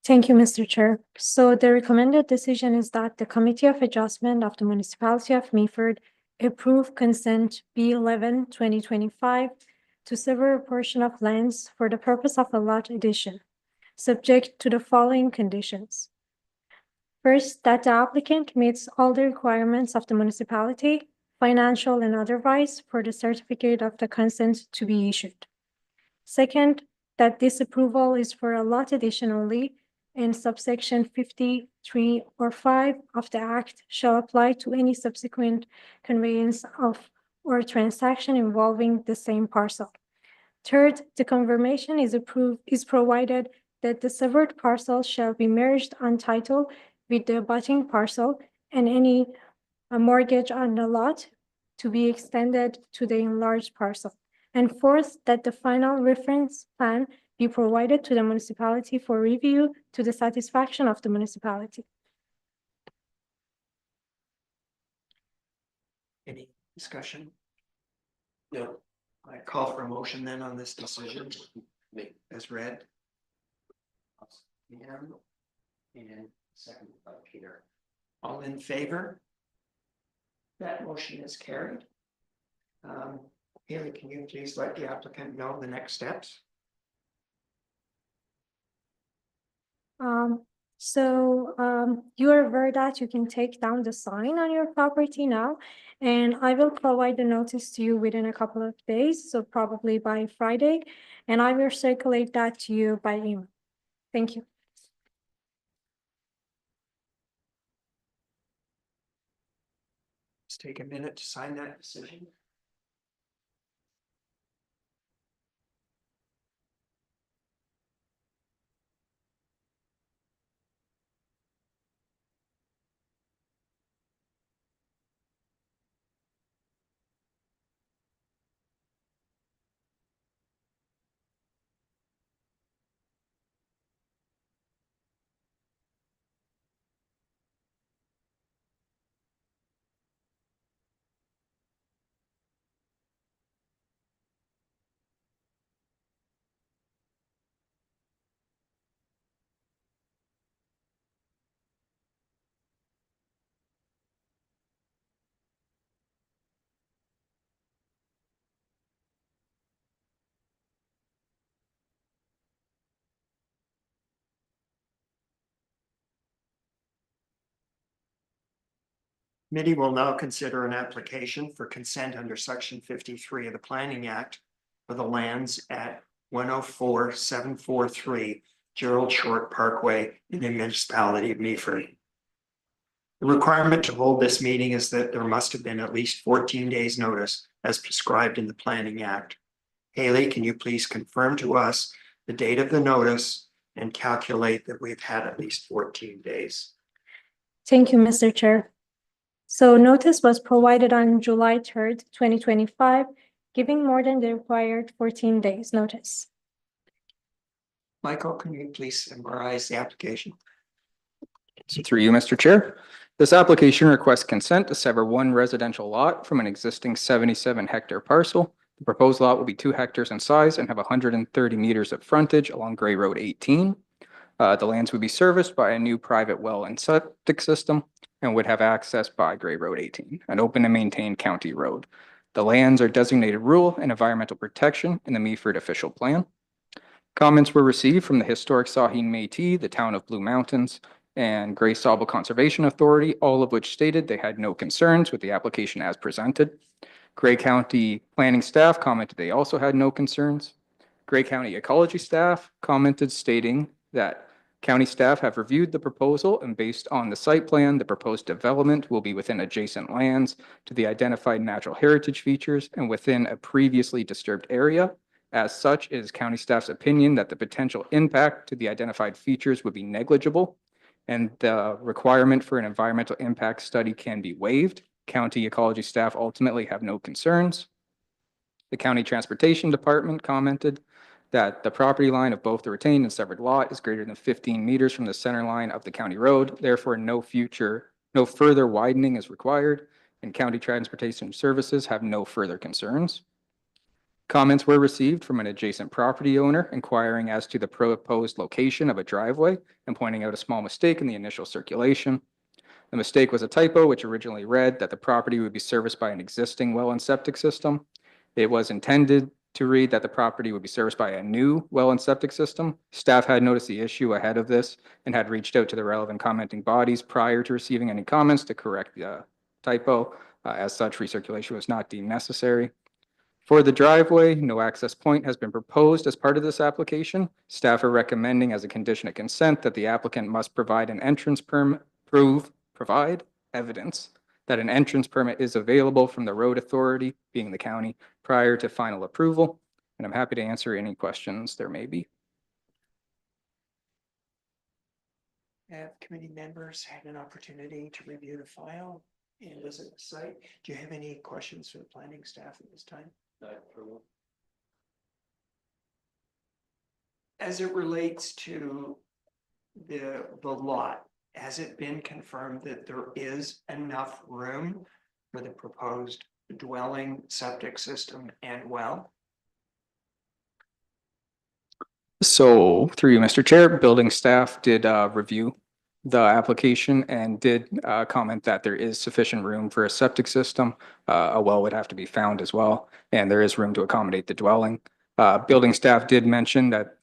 Speaker 3: Thank you, Mr. Chair. So the recommended decision is that the Committee of Adjustment of the Municipality of Meaford approve consent B11 2025 to sever a portion of lands for the purpose of a lot addition, subject to the following conditions. First, that the applicant meets all the requirements of the municipality, financial and otherwise, for the certificate of the consent to be issued. Second, that this approval is for a lot addition only, and subsection 53 or 5 of the Act shall apply to any subsequent conveyance of or transaction involving the same parcel. Third, the confirmation is provided that the severed parcel shall be merged on title with the abutting parcel, and any mortgage on the lot to be extended to the enlarged parcel. And fourth, that the final reference plan be provided to the municipality for review to the satisfaction of the municipality.
Speaker 1: Any discussion?
Speaker 5: No.
Speaker 1: I call for a motion then on this decision as read. And second by Peter. All in favor? That motion is carried. Haley, can you please let the applicant know the next steps?
Speaker 3: You are aware that you can take down the sign on your property now, and I will provide the notice to you within a couple of days, so probably by Friday, and I will circulate that to you by email. Thank you.
Speaker 1: Let's take a minute to sign that decision. Committee will now consider an application for consent under section 53 of the Planning Act for the lands at 104-743 Gerald Shortt Parkway in the municipality of Meaford. The requirement to hold this meeting is that there must have been at least 14 days notice as prescribed in the Planning Act. Haley, can you please confirm to us the date of the notice and calculate that we've had at least 14 days?
Speaker 3: Thank you, Mr. Chair. So notice was provided on July 3rd, 2025, giving more than the required 14 days notice.
Speaker 1: Michael, can you please summarize the application?
Speaker 2: So through you, Mr. Chair, this application requests consent to sever one residential lot from an existing 77-hectare parcel. The proposed lot will be 2 hectares in size and have 130 meters of frontage along Gray Road 18. The lands would be serviced by a new private well and septic system and would have access by Gray Road 18, an open and maintained county road. The lands are designated rural and environmental protection in the Meaford official plan. Comments were received from the historic Saugeen Métis, the town of Blue Mountains, and Grey Sauble Conservation Authority, all of which stated they had no concerns with the application as presented. Grey County planning staff commented they also had no concerns. Grey County Ecology staff commented stating that county staff have reviewed the proposal and based on the site plan, the proposed development will be within adjacent lands to the identified natural heritage features and within a previously disturbed area. As such, it is county staff's opinion that the potential impact to the identified features would be negligible and the requirement for an environmental impact study can be waived. County ecology staff ultimately have no concerns. The County Transportation Department commented that the property line of both the retained and severed lot is greater than 15 meters from the center line of the county road. Therefore, no further widening is required, and County Transportation Services have no further concerns. Comments were received from an adjacent property owner inquiring as to the proposed location of a driveway and pointing out a small mistake in the initial circulation. The mistake was a typo, which originally read that the property would be serviced by an existing well and septic system. It was intended to read that the property would be serviced by a new well and septic system. Staff had noticed the issue ahead of this and had reached out to the relevant commenting bodies prior to receiving any comments to correct the typo. As such, recirculation was not deemed necessary. For the driveway, no access point has been proposed as part of this application. Staff are recommending as a condition of consent that the applicant must provide an entrance permit, provide evidence that an entrance permit is available from the road authority, being the county, prior to final approval. And I'm happy to answer any questions there may be.
Speaker 1: Have committee members had an opportunity to review the file and visit the site? Do you have any questions for the planning staff at this time? As it relates to the lot, has it been confirmed that there is enough room for the proposed dwelling, septic system, and well?
Speaker 2: So through you, Mr. Chair, building staff did review the application and did comment that there is sufficient room for a septic system. A well would have to be found as well, and there is room to accommodate the dwelling. Building staff did mention that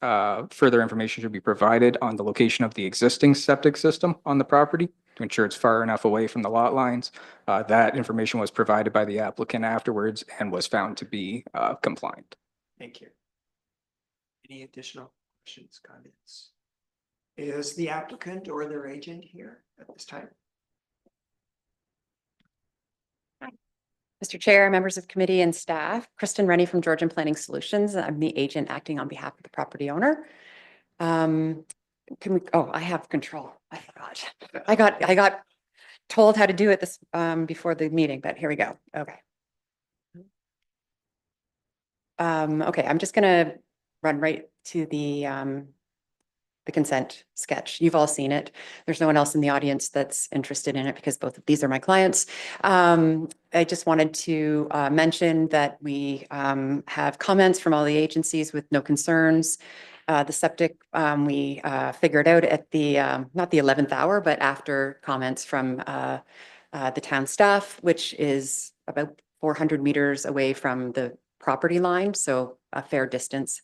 Speaker 2: further information should be provided on the location of the existing septic system on the property to ensure it's far enough away from the lot lines. That information was provided by the applicant afterwards and was found to be compliant.
Speaker 1: Thank you. Any additional questions, comments? Is the applicant or their agent here at this time?
Speaker 13: Mr. Chair, members of committee and staff, Kristen Rennie from Georgian Planning Solutions. I'm the agent acting on behalf of the property owner. I have control. I forgot. I got told how to do it this before the meeting, but here we go. Okay. Okay, I'm just gonna run right to the consent sketch. You've all seen it. There's no one else in the audience that's interested in it because both of these are my clients. I just wanted to mention that we have comments from all the agencies with no concerns. The septic, we figured out at the, not the 11th hour, but after comments from the town staff, which is about 400 meters away from the property line, so a fair distance.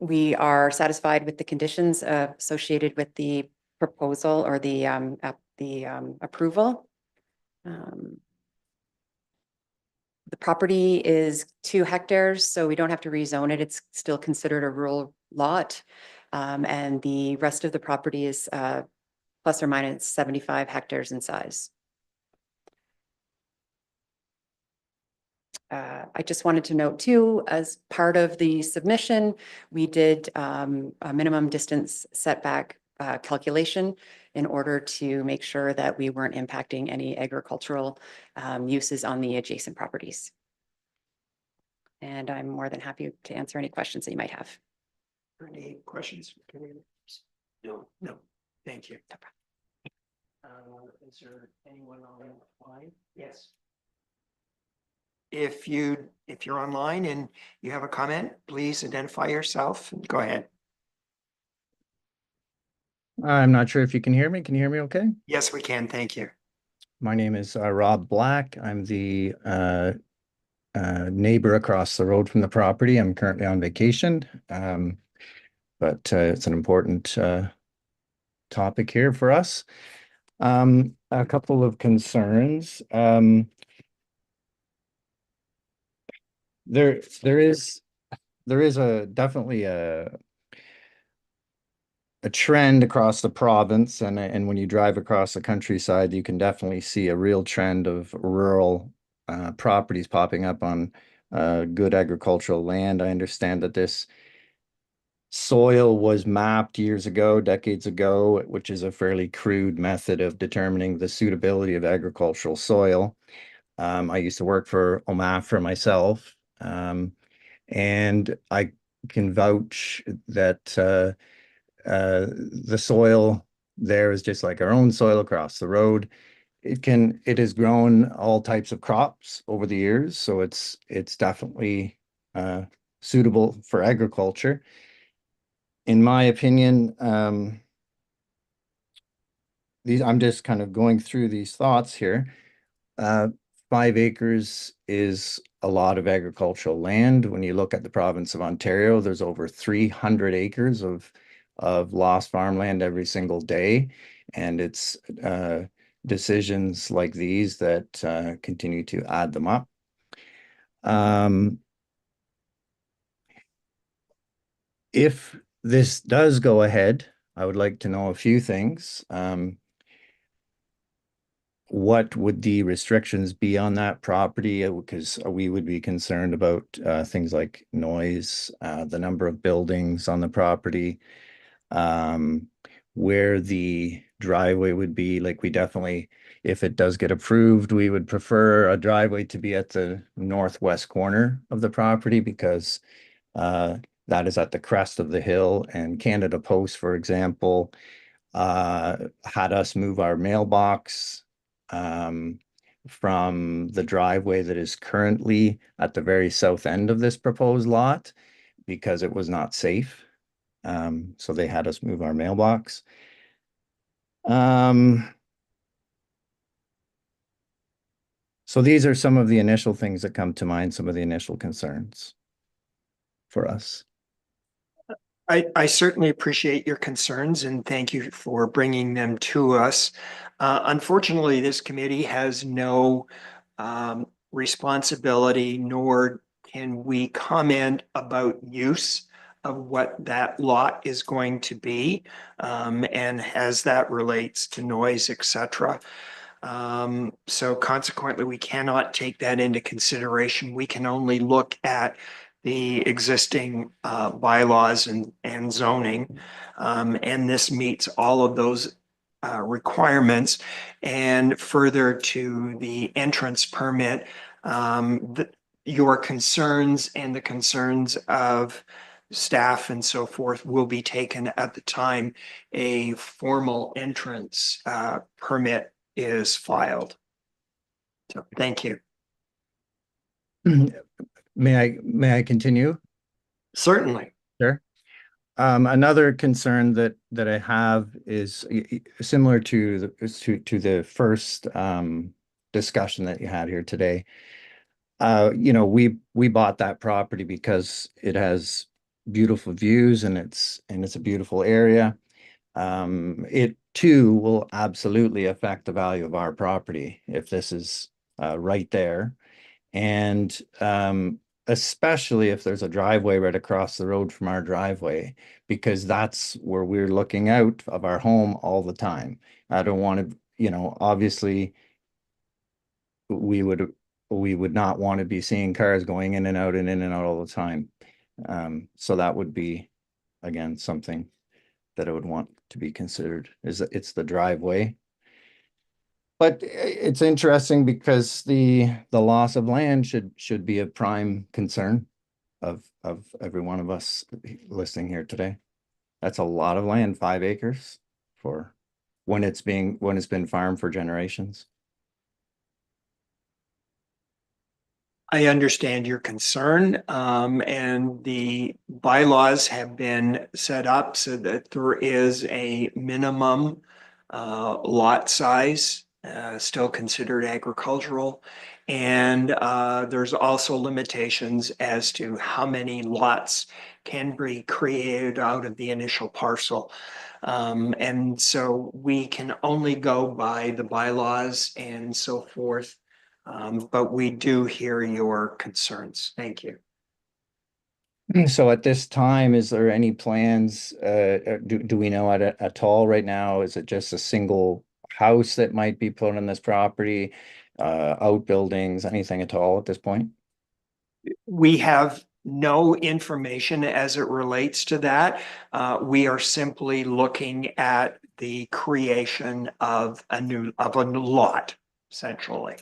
Speaker 13: We are satisfied with the conditions associated with the proposal or the approval. The property is 2 hectares, so we don't have to rezone it. It's still considered a rural lot. And the rest of the property is plus or minus 75 hectares in size. I just wanted to note too, as part of the submission, we did a minimum distance setback calculation in order to make sure that we weren't impacting any agricultural uses on the adjacent properties. And I'm more than happy to answer any questions that you might have.
Speaker 1: Any questions? No, thank you. Is there anyone online? Yes. If you're online and you have a comment, please identify yourself and go ahead.
Speaker 14: I'm not sure if you can hear me. Can you hear me okay?
Speaker 1: Yes, we can. Thank you.
Speaker 14: My name is Rob Black. I'm the neighbor across the road from the property. I'm currently on vacation, but it's an important topic here for us. A couple of concerns. There is there is definitely a trend across the province, and when you drive across the countryside, you can definitely see a real trend of rural properties popping up on good agricultural land. I understand that this soil was mapped years ago, decades ago, which is a fairly crude method of determining the suitability of agricultural soil. I used to work for Meaford myself, and I can vouch that the soil there is just like our own soil across the road. It has grown all types of crops over the years, so it's definitely suitable for agriculture. In my opinion, I'm just kind of going through these thoughts here. 5 acres is a lot of agricultural land. When you look at the province of Ontario, there's over 300 acres of lost farmland every single day. And it's decisions like these that continue to add them up. If this does go ahead, I would like to know a few things. What would the restrictions be on that property? Because we would be concerned about things like noise, the number of buildings on the property, where the driveway would be. Like, we definitely, if it does get approved, we would prefer a driveway to be at the northwest corner of the property, because that is at the crest of the hill. And Canada Post, for example, had us move our mailbox from the driveway that is currently at the very south end of this proposed lot, because it was not safe. So they had us move our mailbox. So these are some of the initial things that come to mind, some of the initial concerns for us.
Speaker 1: I certainly appreciate your concerns and thank you for bringing them to us. Unfortunately, this committee has no responsibility, nor can we comment about use of what that lot is going to be, and as that relates to noise, etc. So consequently, we cannot take that into consideration. We can only look at the existing bylaws and zoning. And this meets all of those requirements. And further to the entrance permit, your concerns and the concerns of staff and so forth will be taken at the time a formal entrance permit is filed. So thank you.
Speaker 14: May I continue?
Speaker 1: Certainly.
Speaker 14: Sure. Another concern that I have is similar to the first discussion that you had here today. We bought that property because it has beautiful views and it's a beautiful area. It too will absolutely affect the value of our property if this is right there. And especially if there's a driveway right across the road from our driveway, because that's where we're looking out of our home all the time. I don't want to, obviously we would not want to be seeing cars going in and out and in and out all the time. So that would be, again, something that I would want to be considered, is that it's the driveway. But it's interesting because the loss of land should be a prime concern of every one of us listening here today. That's a lot of land, 5 acres, for when it's been farmed for generations.
Speaker 1: I understand your concern, and the bylaws have been set up so that there is a minimum lot size, still considered agricultural. And there's also limitations as to how many lots can be created out of the initial parcel. And so we can only go by the bylaws and so forth. But we do hear your concerns. Thank you.
Speaker 14: So at this time, is there any plans, do we know at all right now? Is it just a single house that might be put on this property? Outbuildings, anything at all at this point?
Speaker 1: We have no information as it relates to that. We are simply looking at the creation of a new lot, essentially.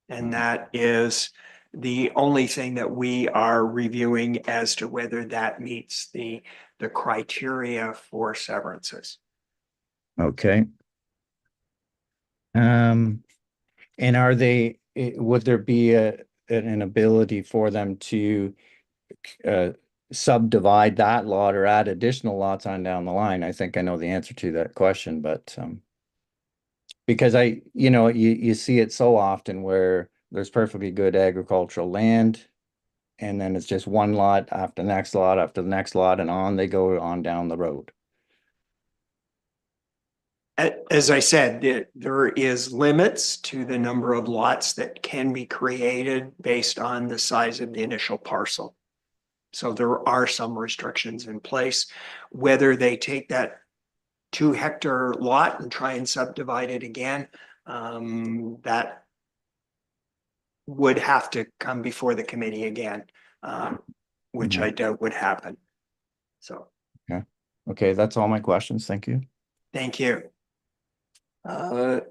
Speaker 1: And that is the only thing that we are reviewing as to whether that meets the criteria for severances.
Speaker 14: Okay. And are they, would there be an ability for them to subdivide that lot or add additional lots on down the line? I think I know the answer to that question, but because you see it so often where there's perfectly good agricultural land, and then it's just one lot after the next lot after the next lot, and on they go on down the road.
Speaker 1: As I said, there is limits to the number of lots that can be created based on the size of the initial parcel. So there are some restrictions in place. Whether they take that 2-hectare lot and try and subdivide it again, that would have to come before the committee again, which I doubt would happen. So.
Speaker 14: Okay, that's all my questions. Thank you.
Speaker 1: Thank you.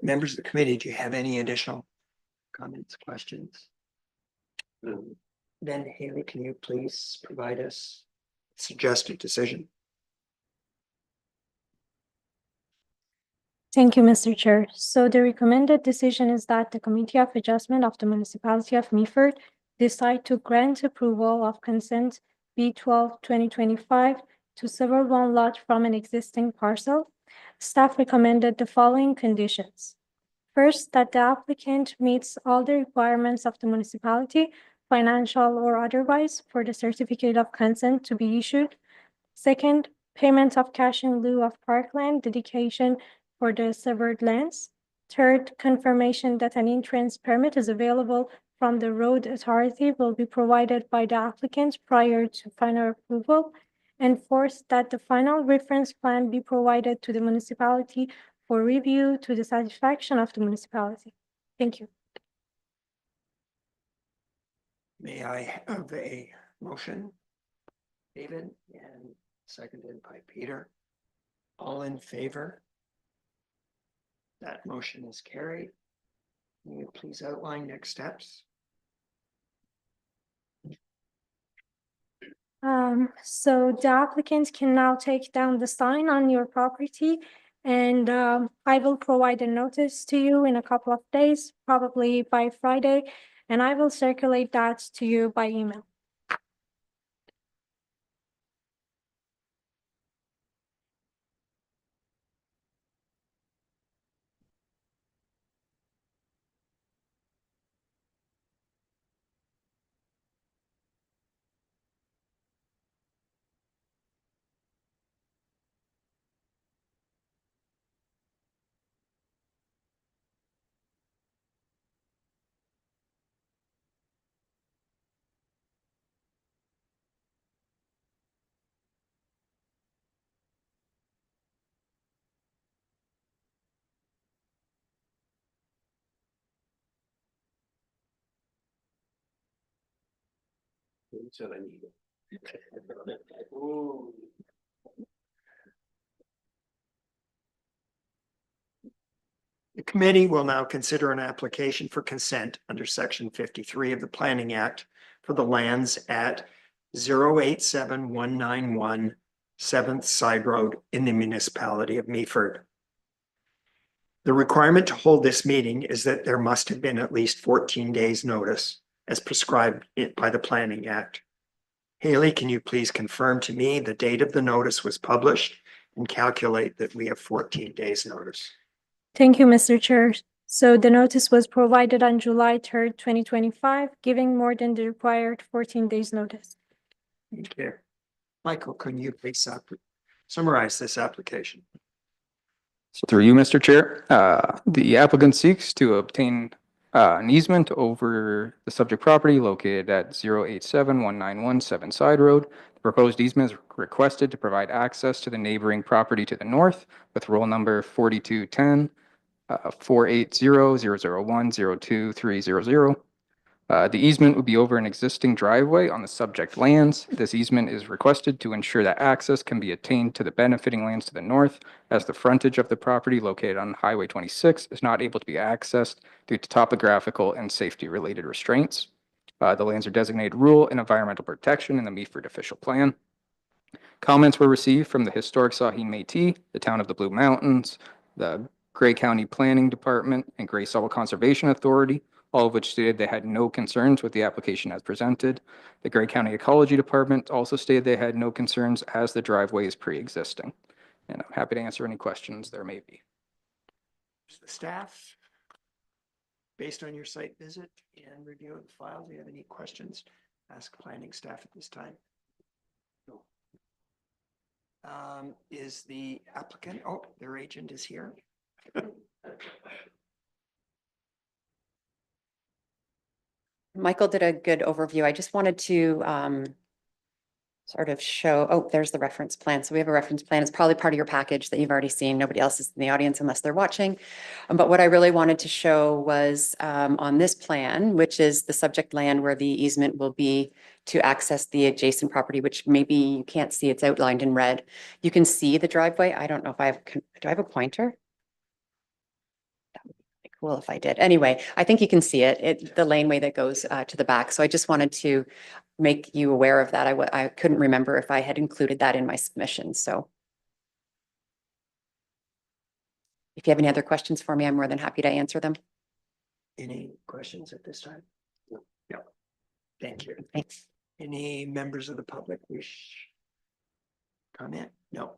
Speaker 1: Members of the committee, do you have any additional comments, questions? Then Haley, can you please provide us a suggested decision?
Speaker 3: Thank you, Mr. Chair. So the recommended decision is that the Committee of Adjustment of the Municipality of Meaford decide to grant approval of consent B12-2025 to sever one lot from an existing parcel. Staff recommended the following conditions. First, that the applicant meets all the requirements of the municipality, financial or otherwise, for the certificate of consent to be issued. Second, payment of cash in lieu of parkland dedication for the severed lands. Third, confirmation that an entrance permit is available from the road authority will be provided by the applicant prior to final approval. And fourth, that the final reference plan be provided to the municipality for review to the satisfaction of the municipality. Thank you.
Speaker 1: May I have a motion? David, and seconded by Peter. All in favor? That motion is carried. Can you please outline next steps?
Speaker 3: So the applicant can now take down the sign on your property, and I will provide a notice to you in a couple of days, probably by Friday, and I will circulate that to you by email.
Speaker 1: The committee will now consider an application for consent under section 53 of the Planning Act for the lands at 087191 7th Sideroad in the municipality of Meaford. The requirement to hold this meeting is that there must have been at least 14 days notice as prescribed by the Planning Act. Haley, can you please confirm to me the date of the notice was published and calculate that we have 14 days notice?
Speaker 3: Thank you, Mr. Chair. So the notice was provided on July 3rd, 2025, giving more than the required 14 days notice.
Speaker 1: Thank you. Michael, can you please summarize this application?
Speaker 2: So through you, Mr. Chair, the applicant seeks to obtain An easement over the subject property located at 0871917 Side Road. The proposed easement is requested to provide access to the neighboring property to the north with roll number 4210 480-001-02300. The easement would be over an existing driveway on the subject lands. This easement is requested to ensure that access can be attained to the benefiting lands to the north, as the frontage of the property located on Highway 26 is not able to be accessed due to topographical and safety-related restraints. The lands are designated rural and environmental protection in the Meaford official plan. Comments were received from the Historic Saugeen Métis, the Town of the Blue Mountains, the Grey County Planning Department, and Grey Sawville Conservation Authority, all of which stated they had no concerns with the application as presented. The Grey County Ecology Department also stated they had no concerns as the driveway is pre-existing. And I'm happy to answer any questions there may be.
Speaker 1: The staff, based on your site visit and review of the file, do you have any questions? Ask planning staff at this time. No. Is the applicant, oh, their agent is here.
Speaker 13: Michael did a good overview. I just wanted to sort of show, oh, there's the reference plan. So we have a reference plan. It's probably part of your package that you've already seen. Nobody else is in the audience unless they're watching. But what I really wanted to show was on this plan, which is the subject land where the easement will be to access the adjacent property, which maybe you can't see, it's outlined in red. You can see the driveway. I don't know if I have, do I have a pointer? Cool if I did. Anyway, I think you can see it, the laneway that goes to the back. So I just wanted to make you aware of that. I couldn't remember if I had included that in my submission. So if you have any other questions for me, I'm more than happy to answer them.
Speaker 1: Any questions at this time? No. Thank you.
Speaker 13: Thanks.
Speaker 1: Any members of the public wish comment? No.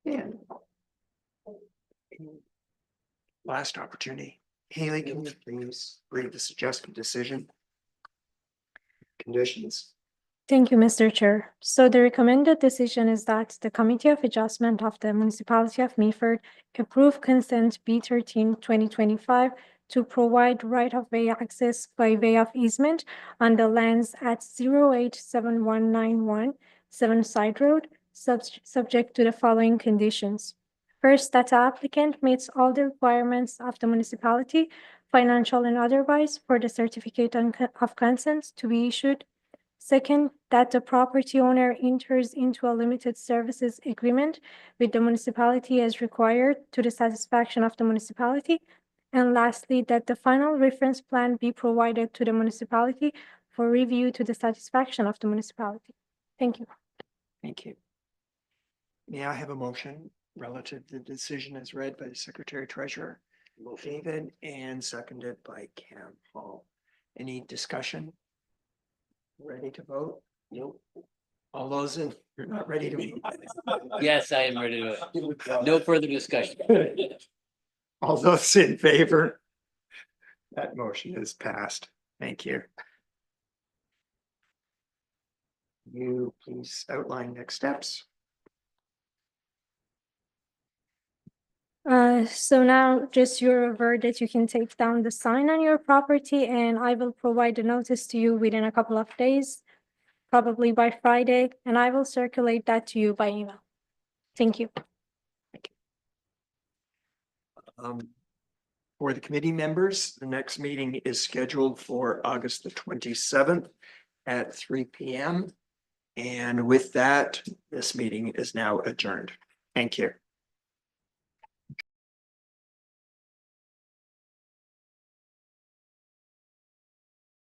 Speaker 1: Yeah. Last opportunity. Haley, can you please read the suggested decision? Conditions.
Speaker 3: Thank you, Mr. Chair. So the recommended decision is that the Committee of Adjustment of the Municipality of Meaford approve consent B13/2025 to provide right-of-way access by way of easement on the lands at 0871917 Side Road, subject to the following conditions. First, that the applicant meets all the requirements of the municipality, financial and otherwise, for the certificate of consent to be issued. Second, that the property owner enters into a limited services agreement with the municipality as required to the satisfaction of the municipality. And lastly, that the final reference plan be provided to the municipality for review to the satisfaction of the municipality. Thank you.
Speaker 1: Thank you. May I have a motion relative to the decision as read by the Secretary Treasurer, David, and seconded by Cam Hall? Any discussion? Ready to vote? Nope. All those in, you're not ready to vote?
Speaker 8: Yes, I am ready to vote. No further discussion.
Speaker 1: All those in favor? That motion is passed. Thank you. You please outline next steps.
Speaker 3: So now just you're aware that you can take down the sign on your property, and I will provide a notice to you within a couple of days, probably by Friday, and I will circulate that to you by email. Thank you.
Speaker 1: For the committee members, the next meeting is scheduled for August the 27th at 3 p.m. And with that, this meeting is now adjourned. Thank you.